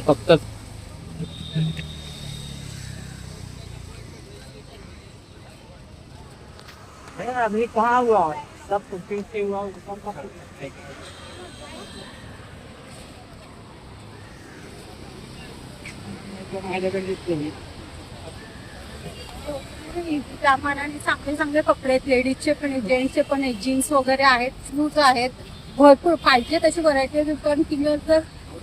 फक्त अभी कहाँ हुआ सब कुकिंग से हुआ त्या मानाने चांगले चांगले कपडे आहेत, लेडीजचे पण आहेत, जेंट्सचे पण आहेत, जीन्स वगैरे आहेत, शूज आहेत, भरपूर पाहिजे तशी व्हरायटी आहे. पण तुम्ही जर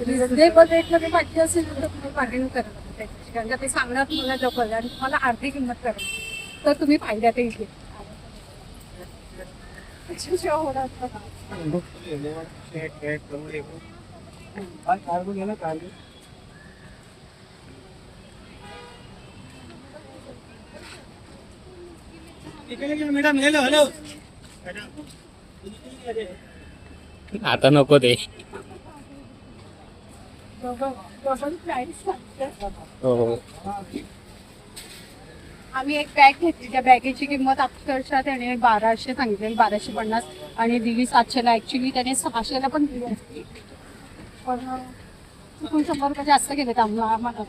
रिझनेबल रेटमध्ये पाहिजे असेल तर तुम्ही बार्गेनिंग करायला त्याची, कारण का ते सांगणार तुम्हाला डबल आणि तुम्हाला अर्धी किंमत करायची, तर तुम्ही फायद्यात येईल. आता नको ते. हो. आम्ही एक बॅग घेतली, त्या बॅगेची किंमत अक्षरशः त्याने 1200 सांगितली, 1250, आणि दिली 700ला. ऍक्च्युली त्याने 600ला पण दिली असती, पण चुकून 100 रुपये जास्त गेले आम्हाला.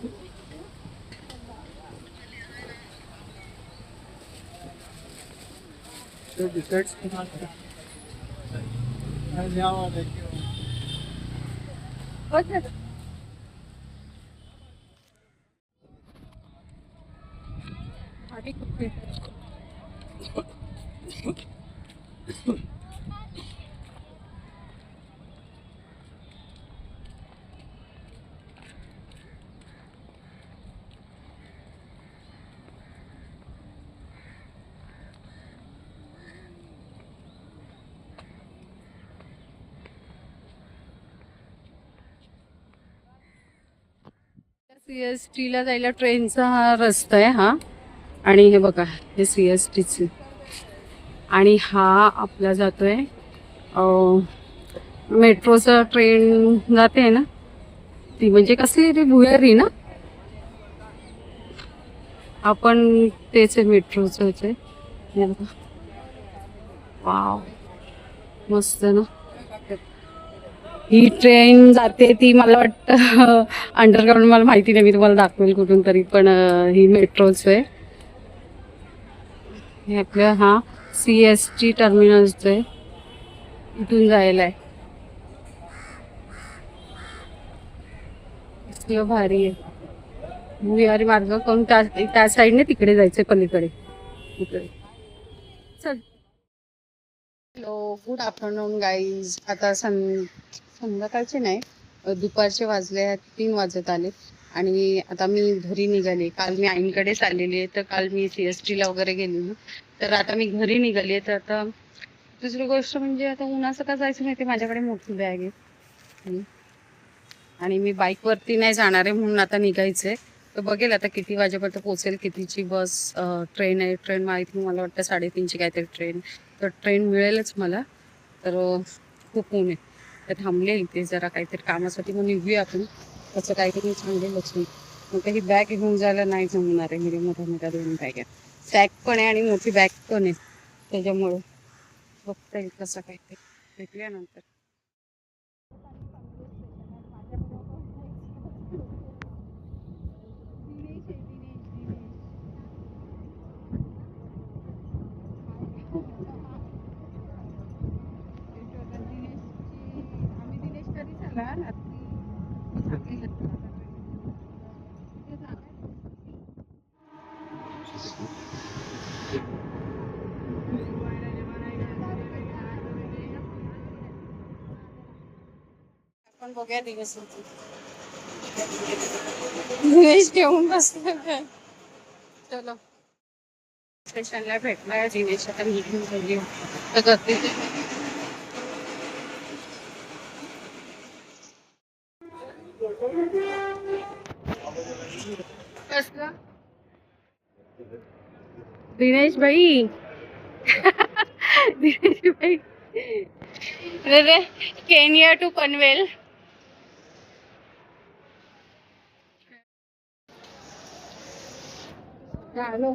CST ला जायला ट्रेनचा हा रस्ता आहे हा, आणि हे बघा हे CSTचे, आणि हा आपला जातोय मेट्रोचा ट्रेन जाते ना ती, म्हणजे कसली ती भुयारी ना, आपण तेच मेट्रोचं आहे. वाव मस्त ना. ही ट्रेन जाते ती मला वाटतं अंडरग्राऊंड, मला माहिती नाही, मी तुम्हाला दाखवेल कुठून तरी, पण ही मेट्रोच आहे. हे आपलं हा CST टर्मिनलच आहे, इथून जायला आहे. इतकं भारी आहे. भुयारी मार्ग करून त्या साईडने तिकडे जायचंय, पलीकडे इकडे. चल. Hello, good afternoon guys. आता संध्याकाळचे नाही, दुपारचे वाजले आहेत, 3 वाजत आले, आणि आता मी घरी निघाले. काल मी आईंकडे चाललेली आहे, तर काल मी CST ला वगैरे गेलेली, तर आता मी घरी निघाली. तर आता दुसरी गोष्ट म्हणजे आता उन्हाचं का जायचं नाही, ते माझ्याकडे मोठी बॅग आहे आणि मी बाईकवरती नाही जाणार आहे, म्हणून आता निघायचंय. तर बघेल आता किती वाजेपर्यंत पोहोचेल, कितीची बस ट्रेन आहे. ट्रेन माहिती मला वाटतं 3:30ची काहीतरी ट्रेन, तर ट्रेन मिळेलच मला. तर खूप ऊन आहे, तर थांबले इथे जरा काहीतरी कामासाठी, मग निघूया आपण. त्याचं काहीतरी सांगेलच मी. मग ही बॅग घेऊन जायला नाही जमणार आहे, मी मोठ्या 2 बॅग आहेत, सॅक पण आहे आणि मोठी बॅग पण आहे, त्याच्यामुळं बघता येईल कसं काहीतरी. भेटूया नंतर. आपण बघूया दिवस ठेवून बसलं. चलो, स्टेशनला भेटलाय दिनेश, आता मीटिंग झाली तर गर्दी. कसलं दिनेश भाई दिनेश भाई अरे केनिया टू पनवेल. आलो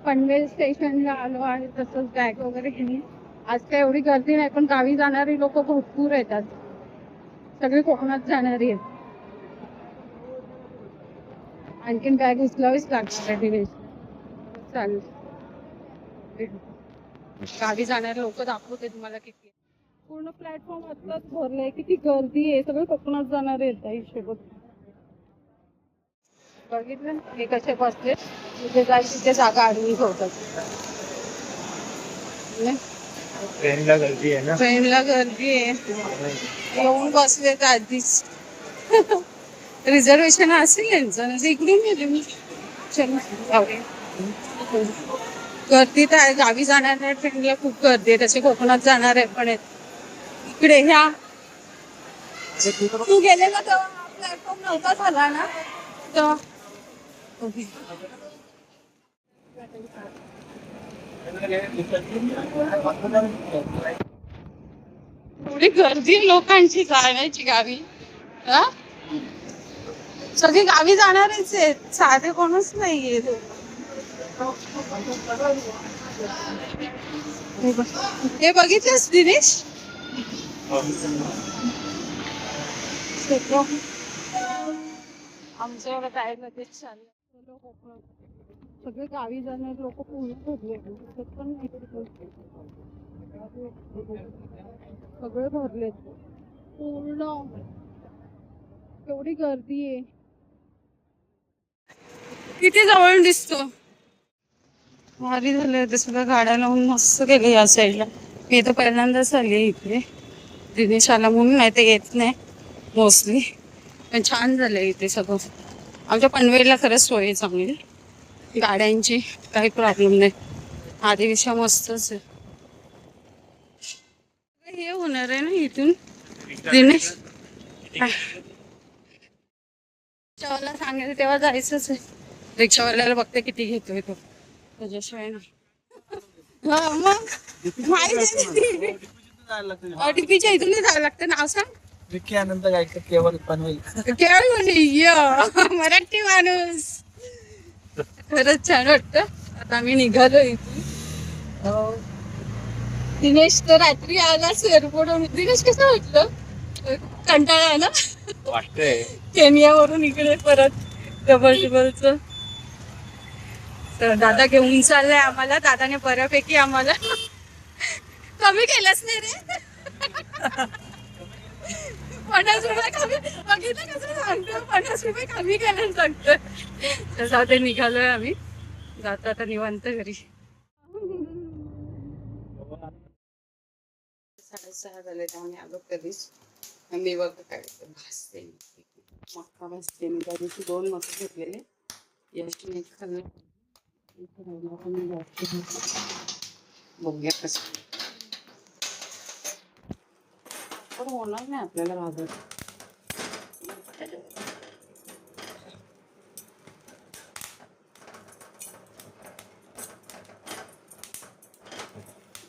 पनवेल स्टेशनला आलो आहे. तसंच बॅग वगैरे घेऊन. आज काय एवढी गर्दी नाही, पण गावी जाणारी लोक भरपूर येतात. सगळे कोकणात जाणारी आहेत. आणखीन बॅग उचलावीच लागणार आहे दिनेश. चालेल, गावी जाणारे लोक दाखवते तुम्हाला किती. पूर्ण प्लॅटफॉर्म आत्ताच भरलाय. किती गर्दी आहे. सगळे कोकणात जाणारे आहेत त्या हिशोबात. बघितलं हे कसे बसले. तिथे जाईल तिथे जागा अडवून ठेवतात. ट्रेनला गर्दी आहे ना. ट्रेनला गर्दी आहे. येऊन बसलेत आधीच. रिझर्वेशन असेल यांचं म्हणजे इकडून गेले मी. चलो जाऊया. गर्दी तर आहे. गावी जाणाऱ्या ट्रेनला खूप गर्दी आहे. तसे कोकणात जाणारे पण आहेत. इकडे ह्या तू गेलेला तेव्हा प्लॅटफॉर्म नव्हता झाला ना तेव्हा. एवढी गर्दी लोकांची जाण्याची गावी. हा सगळे गावी जाणारेच आहेत. साधे कोणच नाहीये. हे बघितलंस दिनेश. आमच्या एवढं काय लगेच चाललं. सगळे गावी जाणारे लोक पूर्ण भरले. सगळे भरलेत पूर्ण. एवढी गर्दी आहे. किती जवळ दिसतो. भारी झालं ते सगळं. गाड्या लावून मस्त केलं या साईडला. मी तर पहिल्यांदाच आली इथे. दिनेश आला म्हणून, नाही तर येत नाही मोस्टली. पण छान झालं इथे सगळं. आमच्या पनवेलला खरंच सोय आहे चांगली गाड्यांची. काही प्रॉब्लेम नाही. आधीपेक्षा मस्तच आहे. हे होणार आहे ना इथून दिनेश. रिक्षावाला सांगायचं तेव्हा जायचंच आहे. रिक्षावाल्याला बघते किती घेतोय तो. त्याच्याशिवाय ना मग माहिती ओटीपीच्या इथून जायला लागतं. नाव सांग. विकी आनंद गायकर, केवळ पनवेल. केवळ मराठी माणूस. खरंच छान वाटतं. आता आम्ही निघालो इथून. दिनेश तर रात्री आला एअरपोर्टवरून. दिनेश कसं वाटलं. कंटाळा आला वाटतंय. केनियावरून इकडे परत डबलचं. तर दादा घेऊन चाललाय आम्हाला. दादाने बऱ्यापैकी आम्हाला कमी केलंच नाही रे. 50 रुपये कमी. बघितलं कसं सांगतो. 50 रुपये कमी केलं सांगतं. तर जाते निघालोय आम्ही. जातो आता निवांत घरी. 6:30 झाले. आम्ही आलो कधीच. मी बघ काय भाजते मक्का भाजते. मी त्या दिवशी 2 मक्के घेतलेले. यशने एक खाल्लं. बघूया कसं पण होणार नाही आपल्याला भाजत.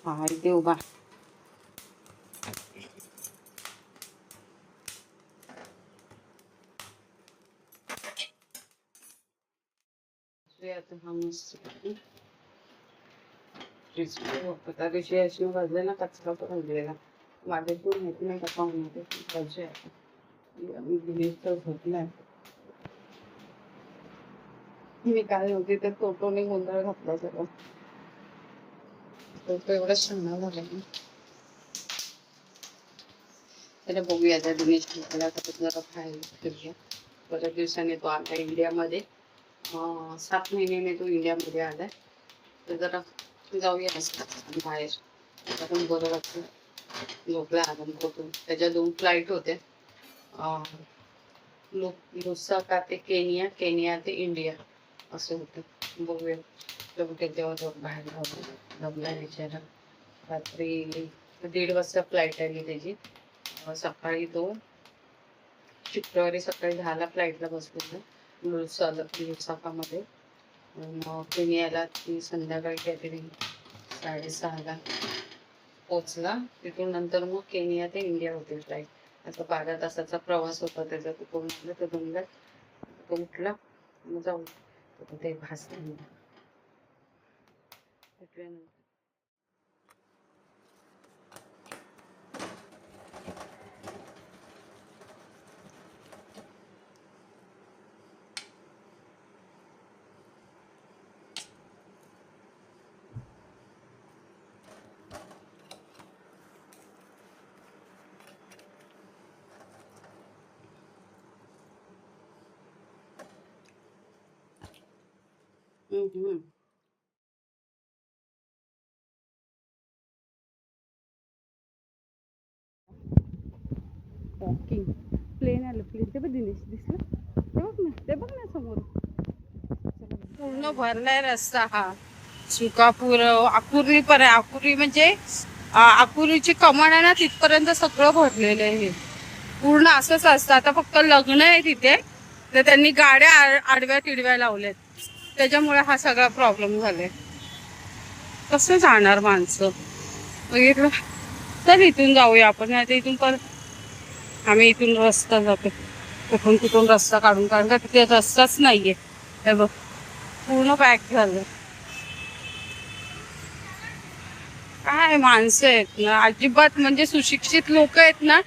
हा इथे उभा. हा मस्त त्या दिवशी अशी भाजले ना कचरा भाजलेला. माझ्याशी माहिती नाही कसा होणार भाजी. मी दिनेश तर झोपलाय. मी काय नव्हती तर टोटोने गोंधळ घातला सगळं. टोटो एवढा शहाणा झाला ना. त्याला बघूया त्या दिनेश जरा खायला फिरूया. बऱ्याच दिवसाने तो आला इंडियामध्ये. 7 महिन्याने तो इंडियामध्ये आलाय. तर जरा जाऊया बाहेर. आता पण बरं वाटतं. झोपला आराम करतो. त्याच्या 2 फ्लाईट होत्या. लुसाका ते केनिया, केनिया ते इंडिया असं होतं. बघूया तेव्हा बाहेर दमला विचारा. रात्री 1:30 वाजता फ्लाईट आली त्याची. सकाळी तो शुक्रवारी सकाळी 10ला फ्लाईटला बसलेला. लुसाकामध्ये. मग केनियाला ती संध्याकाळी काहीतरी 6:30ला पोचला. तिथून नंतर मग केनिया ते इंडिया होती फ्लाईट. आता 12 तासाचा प्रवास होता त्याचा. तो कोण तो दंगल तो उठला मग जाऊ ते भासला. वॉकिंग प्लेन आलं. प्लेन ते बघ दिनेश दिसलं. ते बघ ना समोर. पूर्ण भरलाय रस्ता हा. सुकापूर आकुर्ली पर्यंत. आकुर्ली म्हणजे आकुर्लीची कमान आहे ना तिथपर्यंत सगळं भरलेलं आहे हे. पूर्ण असंच असतं. आता फक्त लग्न आहे तिथे तर त्यांनी गाड्या आडव्या तिडव्या लावल्यात. त्याच्यामुळे हा सगळा प्रॉब्लेम झालाय. कसं जाणार माणसं बघितलं. तर इथून जाऊया आपण. नाही तर इथून परत आम्ही इथून रस्ता जातो. तिथून रस्ता काढून कारण का तिथे रस्ताच नाहीये. हे बघ पूर्ण पॅक झालं. काय माणसं आहेत ना अजिबात. म्हणजे सुशिक्षित लोक आहेत ना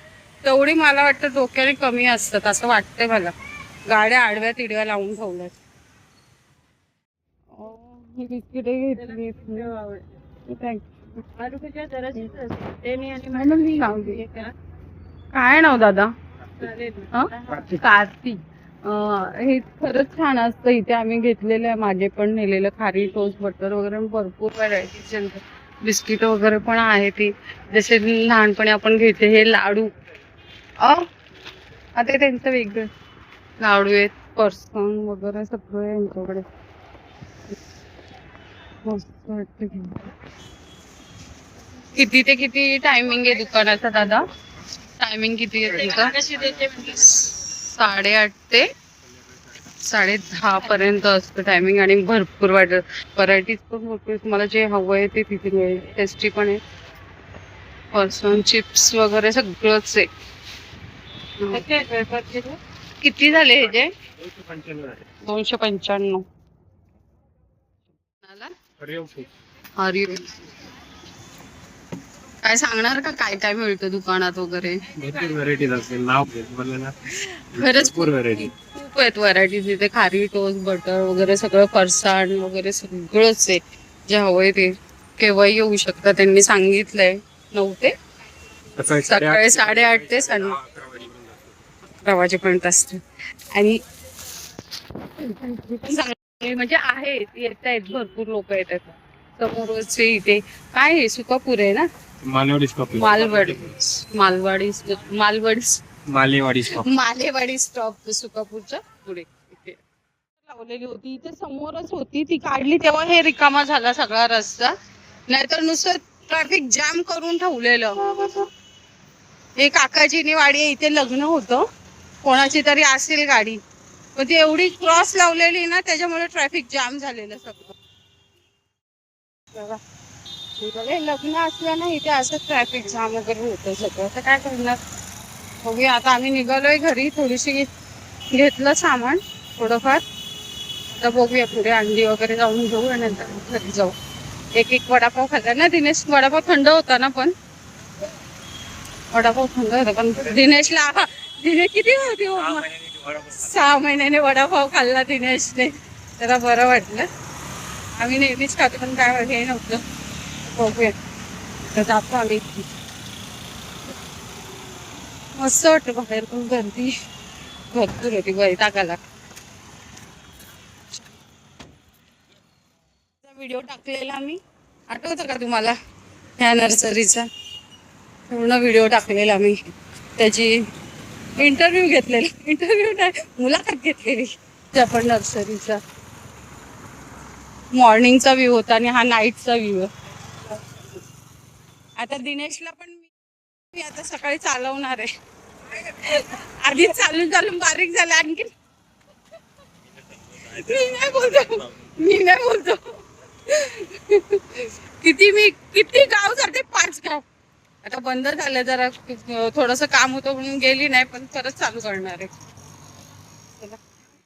तेवढी मला वाटतं डोक्याने कमी असतात असं वाटतंय मला. गाड्या आडव्या तिडव्या लावून ठेवल्यात. ही बिस्किटे घेतली. काय नाव दादा? कार्तिक. हे खरंच छान असतं. इथे आम्ही घेतलेलं आहे. मागे पण नेलेलं खारी टोस्ट बटर वगैरे भरपूर व्हरायटीचे बिस्किट वगैरे पण आहे. ती जसे लहानपणी आपण घेते हे लाडू. आता त्यांचं वेगळं लाडू आहेत. पर्सन वगैरे सगळं आहे यांच्याकडे. मस्त वाटतं. किती ते किती टायमिंग आहे दुकानाचा दादा? टायमिंग किती आहे तुमचा? 8:30 ते 10:30 पर्यंत असतं टायमिंग. आणि भरपूर व्हरायटीज पण भरपूर. तुम्हाला जे हवं आहे ते तिथे मिळेल. टेस्टी पण आहे. पर्सन चिप्स वगैरे सगळंच आहे. किती झाले हे जे? 295. हरिओम. काय सांगणार का काय काय मिळतं दुकानात वगैरे? भरपूर व्हरायटीज असेल. नाव ना खरंच भरपूर व्हरायटी. खूप आहेत व्हरायटीज इथे. खारी टोस्ट बटर वगैरे सगळं फरसाण वगैरे सगळंच आहे. जे हवंय ते केव्हाही येऊ शकता. त्यांनी सांगितलंय 9 ते सकाळी 8:30 ते 11 वाजेपर्यंत असते. आणि म्हणजे आहेत येत आहेत भरपूर लोक येतात. समोरचे इथे काय आहे सुकापूर आहे ना? मालेवाडी स्टॉप. मालेवाडी स्टॉप सुकापूरच्या पुढे इथे लावलेली होती. इथे समोरच होती. ती काढली तेव्हा हे रिकामा झाला सगळा रस्ता. नाहीतर नुसतं ट्रॅफिक जॅम करून ठेवलेलं. हे काकाजीनी वाडी आहे. इथे लग्न होतं. कोणाची तरी असेल गाडी पण ती एवढी क्रॉस लावलेली ना त्याच्यामुळे ट्रॅफिक जाम झालेलं सगळं. लग्न असलं ना इथे असं ट्रॅफिक जाम वगैरे होतं सगळं. तर काय करणार बघूया. आता आम्ही निघालोय घरी. थोडीशी घेतलं सामान थोडंफार. आता बघूया पुढे अंडी वगैरे जाऊन घेऊ आणि नंतर घरी जाऊ. एक वडापाव खाल्ला ना दिनेश. वडापाव थंड होता ना पण. वडापाव थंड होता पण दिनेशला किती होती 6 महिन्याने वडापाव खाल्ला दिनेशने. त्याला बरं वाटलं. आम्ही नेहमीच खातो पण काय हे नव्हतं. बघूया तर जातो आम्ही. मस्त वाटतं बाहेर पण गर्दी भरपूर होती. वैतागाला. व्हिडिओ टाकलेला आम्ही आठवतं का तुम्हाला? ह्या नर्सरीचा पूर्ण व्हिडिओ टाकलेला मी. त्याची इंटरव्ह्यू घेतलेला. इंटरव्ह्यू नाही मुलाखत घेतलेली आपण नर्सरीचा. मॉर्निंगचा व्ह्यू होता आणि हा नाईटचा व्ह्यू. आता दिनेशला पण मी आता सकाळी चालवणार आहे. आधीच चालून बारीक झाला आणखी. मी नाही बोलतो किती गाव जाते 5 गाव. आता बंद झालं जरा थोडस काम होतं म्हणून गेली नाही पण परत चालू करणार आहे.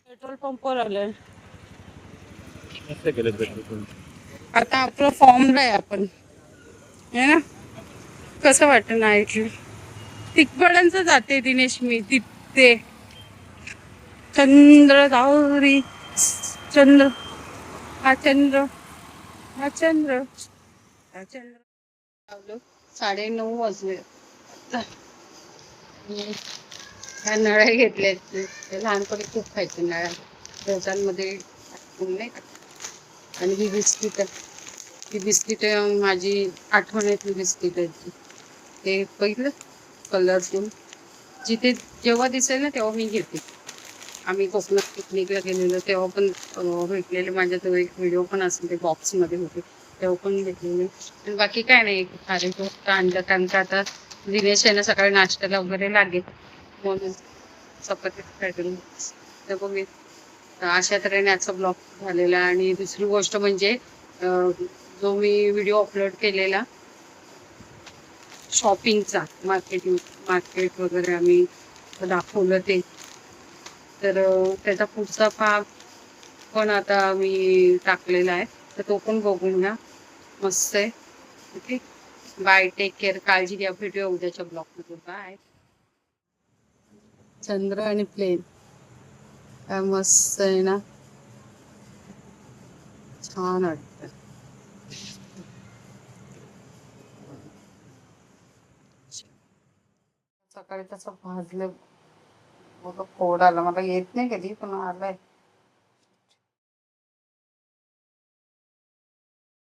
पेट्रोल पंपवर आलोय. मस्त केलं पेट्रोल. आता आपलं फॉर्मला आहे आपण है ना. कसं वाटतं ना ऐकलं तिकडंच जाते दिनेश मी तिथे. चंद्र दावरी चंद्र हा चंद्र हा चंद्र हा चंद्र. लावलं 9:30 वाजले. ह्या नळ्या घेतल्या लहानपणी खूप खायचे नळ्या डोसांमध्ये नाही का. आणि ही बिस्किट माझी आठवणीतली बिस्किट आहे. ते पहिलं कलरफुल जिथे जेव्हा दिसेल ना तेव्हा मी घेते. आम्ही कोकणात पिकनिकला गेलेलो तेव्हा पण भेटलेले. माझ्याजवळ एक व्हिडिओ पण असेल ते बॉक्समध्ये होते तेव्हा पण घेतलेले. आणि बाकी काय नाही खारे गोष्ट आणलं कारण का आता दिनेश आहे ना सकाळी नाश्त्याला वगैरे लागेल म्हणून चपाती काढून तर बघ अशा तऱ्हेने आजचा ब्लॉग झालेला. आणि दुसरी गोष्ट म्हणजे जो मी व्हिडिओ अपलोड केलेला शॉपिंगचा मार्केट वगैरे आम्ही दाखवलं ते तर त्याचा पुढचा भाग पण आता मी टाकलेला आहे तर तो पण बघून घ्या. मस्त आहे. Okay bye take care. काळजी घ्या. भेटूया उद्याच्या ब्लॉगमध्ये. बाय. चंद्र आणि प्लेन काय मस्त आहे ना. छान वाटतं. सकाळी तसं भाजलं मोठं फोड आला. मला येत नाही कधी पण आलाय.